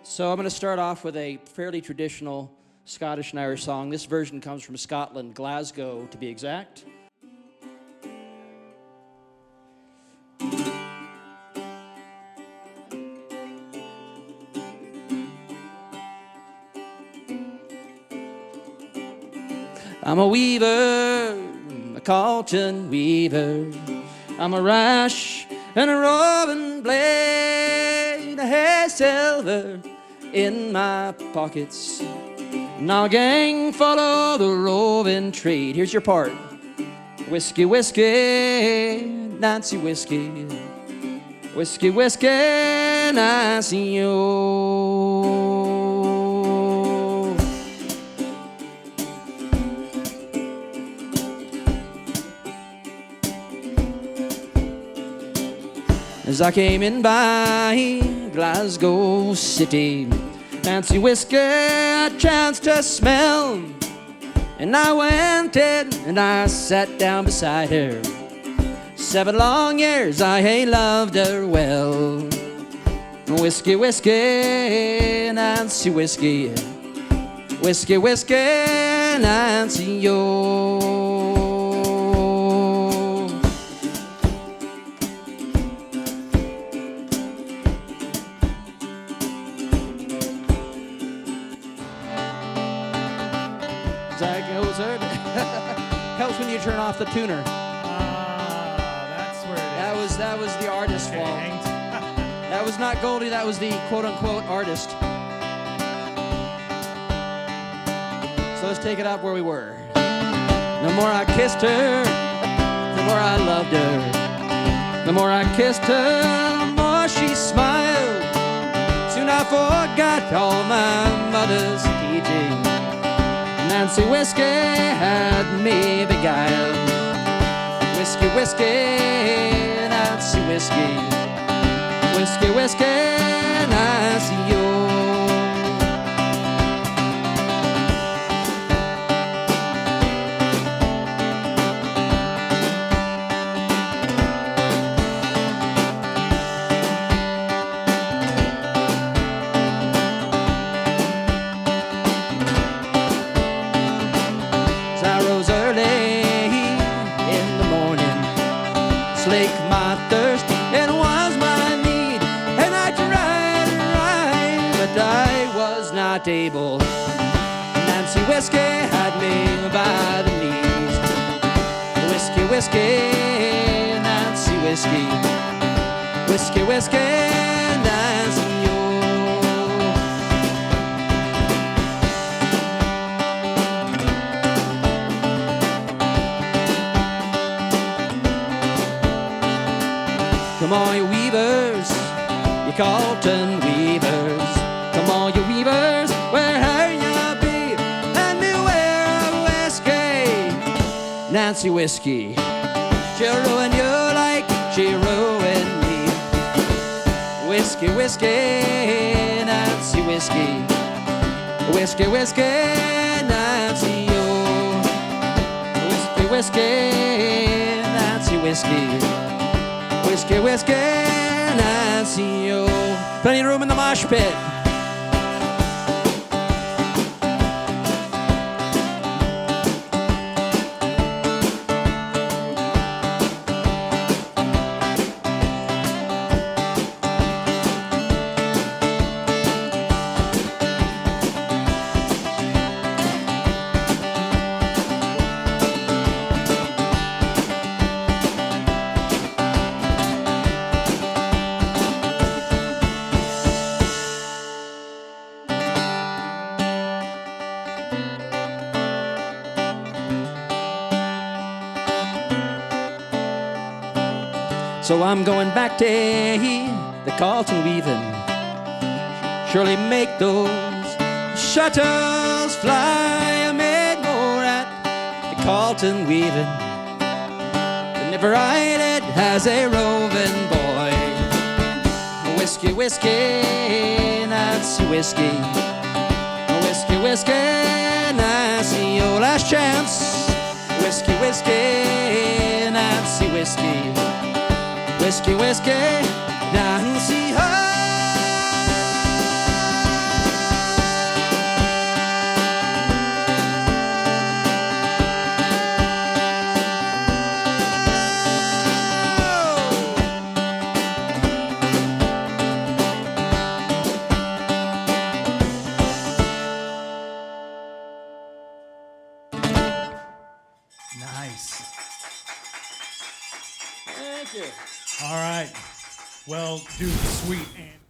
So I'm going to start off with a fairly traditional Scottish and Irish song. This version comes from Scotland, Glasgow to be exact. I'm a weaver, a Calton Weaver. I'm a rash and a roving blade. I have silver in my pockets. Now gang, follow the roving trade. Here's your part. Whiskey, whiskey, Nancy whiskey. Whiskey, whiskey, Nancy, oh. As I came in by Glasgow City, Nancy whiskey I chanced to smell, and I went in and I sat down beside her. 7 long years I ain't loved her well. Whiskey, whiskey, Nancy whiskey. Whiskey, whiskey, Nancy, yo. Helps when you turn off the tuner. That's where it is. That was the artist's fault. That was not Goldie, that was the quote-unquote artist. So let's take it up where we were. The more I kissed her, the more I loved her. The more I kissed her, the more she smiled. Soon I forgot all my mother's teaching. Nancy whiskey had me beguiled. Whiskey, whiskey, Nancy whiskey. Whiskey, whiskey, Nancy, yo. Slake my thirst, it was my need, and I tried and tried, but I was not able. Nancy whiskey had me by the knees. Whiskey, whiskey, Nancy whiskey. Whiskey, whiskey, Nancy, yo. Come on, you weavers, you Calton Weavers. Come on, you weavers, where you be? And beware of whiskey, Nancy whiskey. She'll ruin you like she ruined me. Whiskey, whiskey, Nancy whiskey. Whiskey, whiskey, Nancy, oh. Whiskey, whiskey, Nancy whiskey. Whiskey, whiskey, Nancy, oh. Plenty of room in the mosh pit. So I'm going back to the Calton weaving. Surely make those shuttles fly. I made more at the Calton weaving than ever I did as a roving boy. Whiskey, whiskey, Nancy whiskey. Whiskey, whiskey, Nancy, oh, last chance. Whiskey, whiskey, Nancy whiskey. Whiskey, whiskey, Nancy, oh. Thank you. All right. Well, dude, sweet and.